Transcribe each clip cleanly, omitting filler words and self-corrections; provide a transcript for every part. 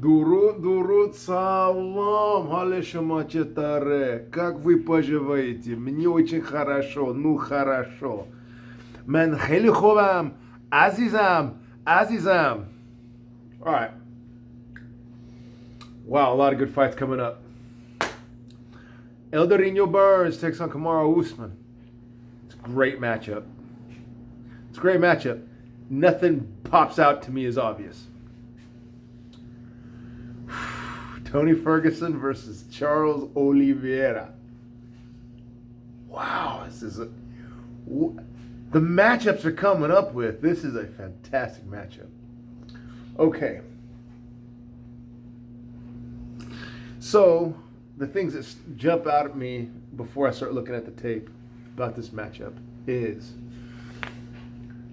Дурут, салам, Галеша Чатаре. Как вы поживаете? Мне очень хорошо, ну хорошо. Мен хели ховам, Azizam. All right. Wow, a lot of good fights coming up. Eldorino Burns takes on Kamaru Usman. It's a great matchup. It's a great matchup. Nothing pops out to me as obvious. Tony Ferguson versus Charles Oliveira. Wow, the matchups are coming up with. This is a fantastic matchup. Okay. So, the things that jump out at me before I start looking at the tape about this matchup is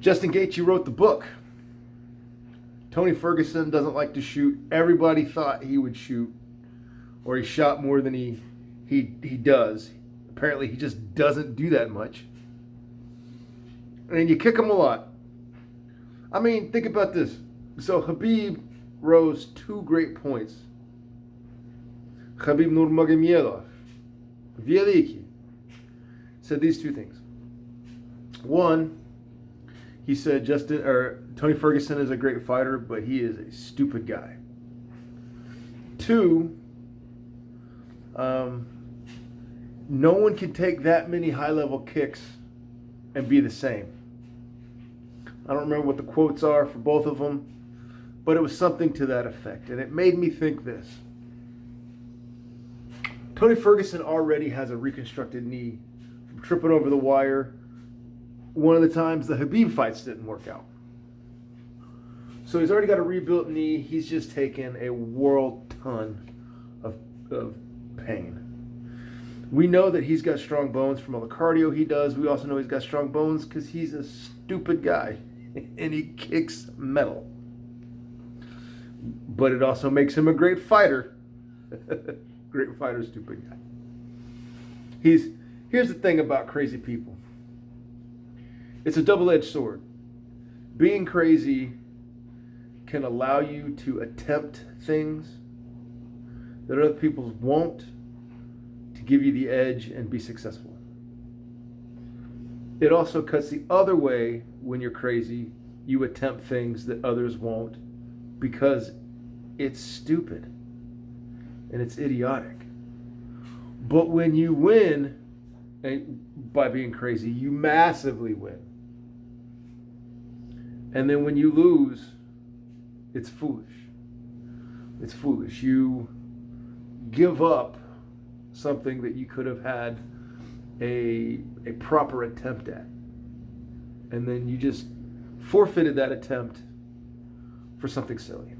Justin Gaethje wrote the book. Tony Ferguson doesn't like to shoot. Everybody thought he would shoot, or he shot more than he does. Apparently, he just doesn't do that much. And you kick him a lot. I mean, think about this. So Khabib rose 2 great points. Khabib Nurmagomedov, Veliki, said these 2 things. One, he said Tony Ferguson is a great fighter, but he is a stupid guy. 2, no one can take that many high-level kicks and be the same. I don't remember what the quotes are for both of them, but it was something to that effect. And it made me think this. Tony Ferguson already has a reconstructed knee from tripping over the wire one of the times the Khabib fights didn't work out. So he's already got a rebuilt knee. He's just taken a world ton of pain. We know that he's got strong bones from all the cardio he does. We also know he's got strong bones because he's a stupid guy and he kicks metal. But it also makes him a great fighter. Great fighter, stupid guy. Here's the thing about crazy people. It's a double-edged sword. Being crazy can allow you to attempt things that other people won't to give you the edge and be successful. It also cuts the other way when you're crazy. You attempt things that others won't because it's stupid and it's idiotic. But when you win by being crazy, you massively win. And then when you lose, it's foolish. It's foolish. You give up something that you could have had a proper attempt at. And then you just forfeited that attempt for something silly.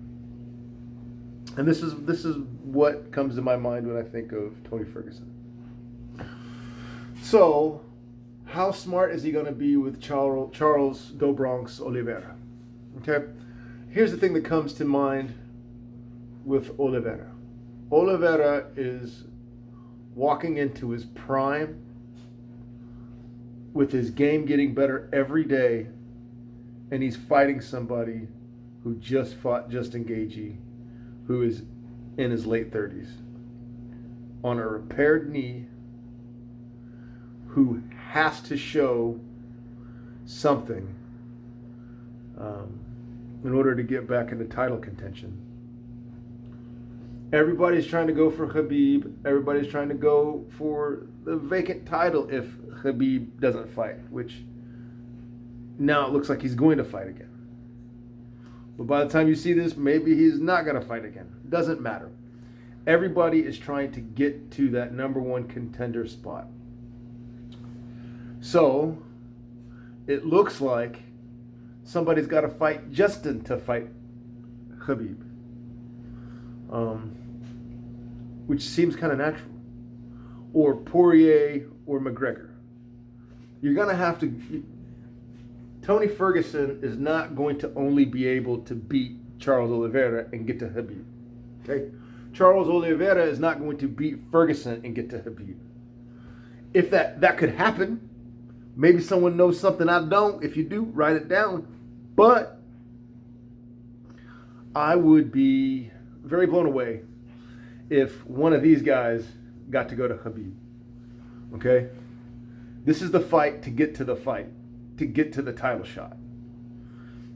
And this is what comes to my mind when I think of Tony Ferguson. So, how smart is he going to be with Charles Do Bronx Oliveira? Okay, here's the thing that comes to mind with Oliveira. Oliveira is walking into his prime with his game getting better every day, and he's fighting somebody who just fought Justin Gaethje, who is in his late 30s, on a repaired knee, who has to show something in order to get back into title contention. Everybody's trying to go for Khabib. Everybody's trying to go for the vacant title if Khabib doesn't fight, which now it looks like he's going to fight again. But by the time you see this, maybe he's not going to fight again. Doesn't matter. Everybody is trying to get to that number 1 contender spot. So, it looks like somebody's got to fight Justin to fight Khabib. Which seems kind of natural. Or Poirier or McGregor. You're going to have to... Tony Ferguson is not going to only be able to beat Charles Oliveira and get to Khabib. Okay? Charles Oliveira is not going to beat Ferguson and get to Khabib. If that could happen, maybe someone knows something I don't. If you do, write it down. But I would be very blown away if one of these guys got to go to Khabib. Okay? This is the fight to get to the fight, to get to the title shot.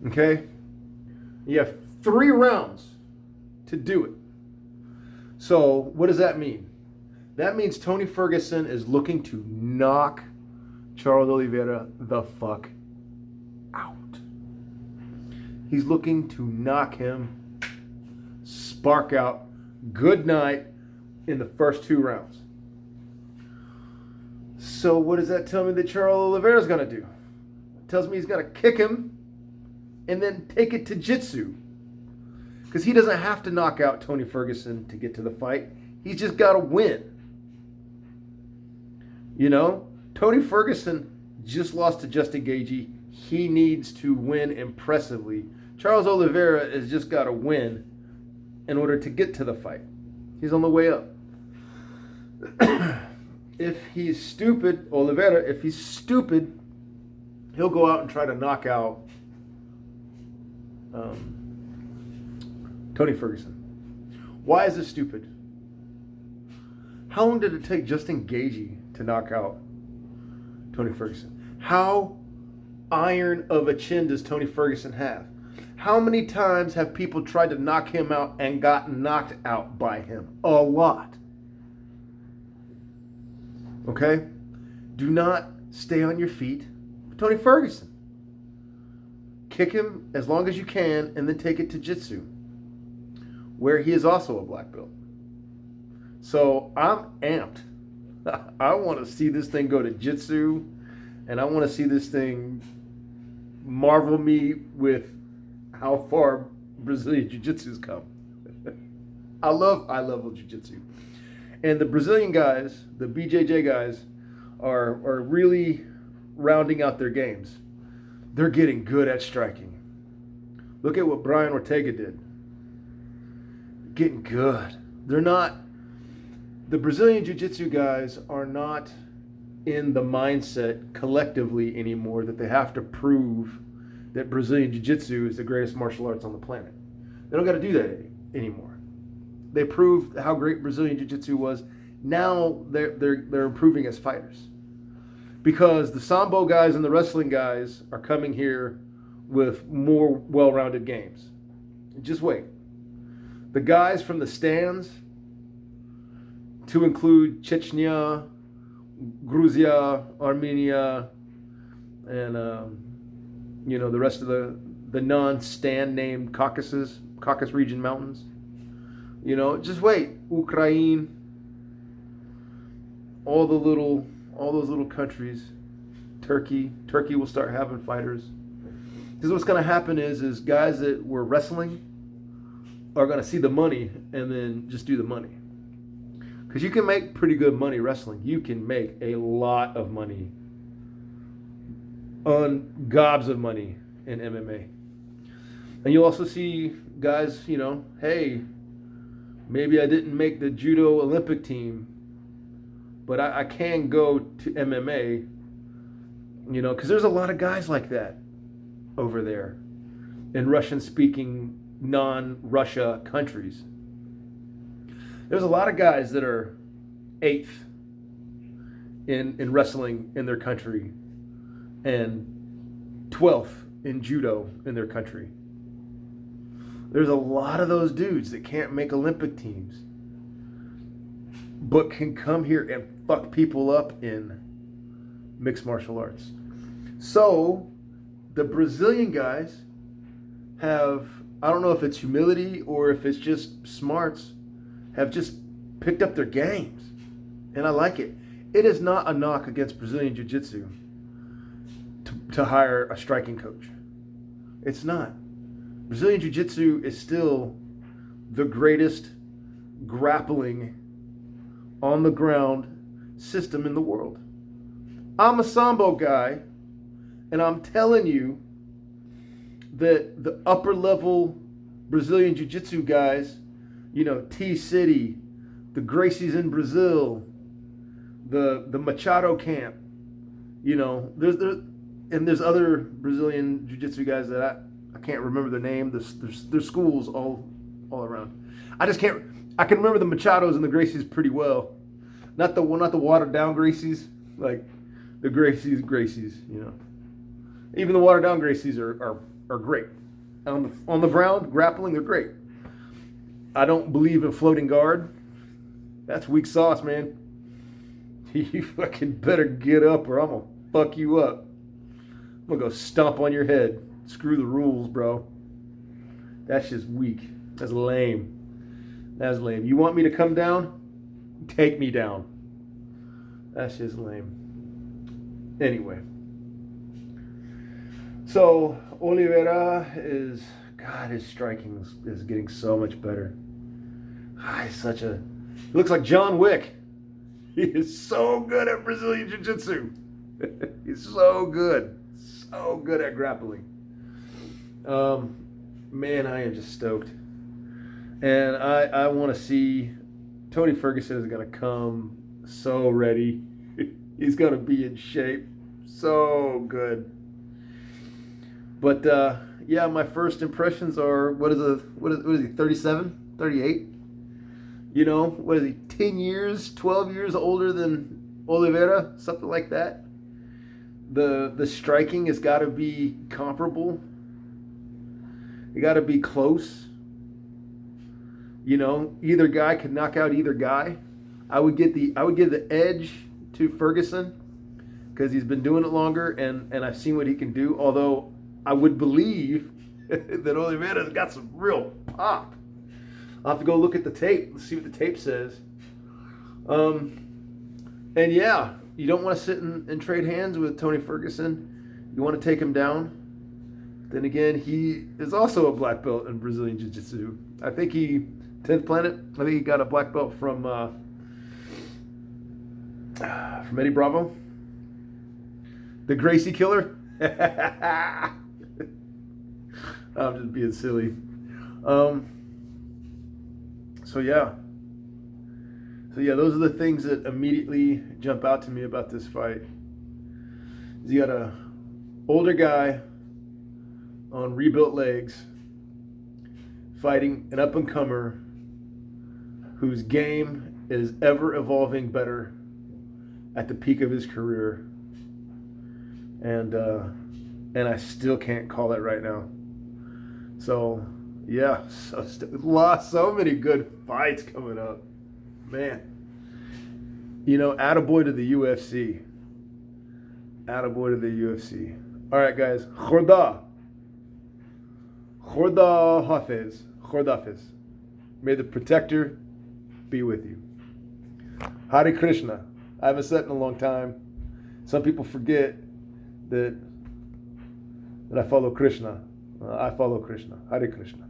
Okay? You have 3 rounds to do it. So, what does that mean? That means Tony Ferguson is looking to knock Charles Oliveira the fuck out. He's looking to knock him, spark out, good night in the first 2 rounds. So what does that tell me that Charles Oliveira is going to do? It tells me he's going to kick him and then take it to jiu-jitsu. Because he doesn't have to knock out Tony Ferguson to get to the fight. He's just got to win. You know, Tony Ferguson just lost to Justin Gaethje. He needs to win impressively. Charles Oliveira has just got to win in order to get to the fight. He's on the way up. If he's stupid, Oliveira, if he's stupid, he'll go out and try to knock out Tony Ferguson. Why is this stupid? How long did it take Justin Gaethje to knock out Tony Ferguson? How iron of a chin does Tony Ferguson have? How many times have people tried to knock him out and gotten knocked out by him? A lot. Okay? Do not stay on your feet with Tony Ferguson. Kick him as long as you can and then take it to jiu-jitsu, where he is also a black belt. So I'm amped. I want to see this thing go to jiu-jitsu, and I want to see this thing marvel me with how far Brazilian jiu-jitsu's come. I love jiu-jitsu. And the Brazilian guys, the BJJ guys, are really rounding out their games. They're getting good at striking. Look at what Brian Ortega did. Getting good. The Brazilian jiu-jitsu guys are not in the mindset collectively anymore that they have to prove that Brazilian jiu-jitsu is the greatest martial arts on the planet. They don't got to do that anymore. They proved how great Brazilian jiu-jitsu was. Now they're improving as fighters. Because the Sambo guys and the wrestling guys are coming here with more well-rounded games. Just wait. The guys from the stands, to include Chechnya, Gruzia, Armenia, and the rest of the non-stand named Caucasus region mountains. Just wait. Ukraine, all those little countries, Turkey will start having fighters. Because what's going to happen is guys that were wrestling are going to see the money and then just do the money. Because you can make pretty good money wrestling. You can make a lot of money, gobs of money in MMA. And you'll also see guys, hey, maybe I didn't make the judo Olympic team, but I can go to MMA, because there's a lot of guys like that over there in Russian-speaking non-Russia countries. There's a lot of guys that are 8th in wrestling in their country and 12th in judo in their country. There's a lot of those dudes that can't make Olympic teams, but can come here and fuck people up in mixed martial arts. So the Brazilian guys have, I don't know if it's humility or if it's just smarts, have just picked up their games. And I like it. It is not a knock against Brazilian Jiu-Jitsu to hire a striking coach. It's not. Brazilian Jiu-Jitsu is still the greatest grappling on the ground system in the world. I'm a Sambo guy, and I'm telling you that the upper level Brazilian Jiu-Jitsu guys, T-City, the Gracies in Brazil, the Machado camp, there's other Brazilian Jiu-Jitsu guys that I can't remember their name. There's schools all around. I just can't. I can remember the Machados and the Gracies pretty well. Not the watered down Gracies, like the Gracies. You know, even the watered down Gracies are great. On the ground, grappling, they're great. I don't believe in floating guard. That's weak sauce, man. You fucking better get up or I'm gonna fuck you up. I'm gonna go stomp on your head. Screw the rules, bro. That's just weak. That's lame. That's lame. You want me to come down? Take me down. That's just lame. Anyway. So, Oliveira is, God, his striking is getting so much better. He's he looks like John Wick. He is so good at Brazilian Jiu-Jitsu. He's so good at grappling. Man, I am just stoked. And I want to see Tony Ferguson is going to come so ready. He's going to be in shape. So good. But yeah, my first impressions are what is he 37, 38? You know, what is he 10 years, 12 years older than Oliveira, something like that. The striking has got to be comparable. It got to be close. You know, either guy could knock out either guy. I would give the edge to Ferguson because he's been doing it longer and I've seen what he can do. Although I would believe that Oliveira's got some real pop. I'll have to go look at the tape. Let's see what the tape says. And yeah, you don't want to sit and trade hands with Tony Ferguson. You want to take him down. Then again, he is also a black belt in Brazilian Jiu-Jitsu. I think 10th Planet, I think he got a black belt from Eddie Bravo. The Gracie Killer. I'm just being silly. So yeah, those are the things that immediately jump out to me about this fight. You got a older guy on rebuilt legs fighting an up-and-comer whose game is ever evolving better at the peak of his career, and I still can't call it right now. So yeah, so many good fights coming up, man. You know, attaboy to the UFC. Attaboy to the UFC. All right, guys. Khorda Hafiz. May the protector be with you. Hare Krishna. I haven't said it in a long time. Some people forget that I follow Krishna. I follow Krishna. Hare Krishna.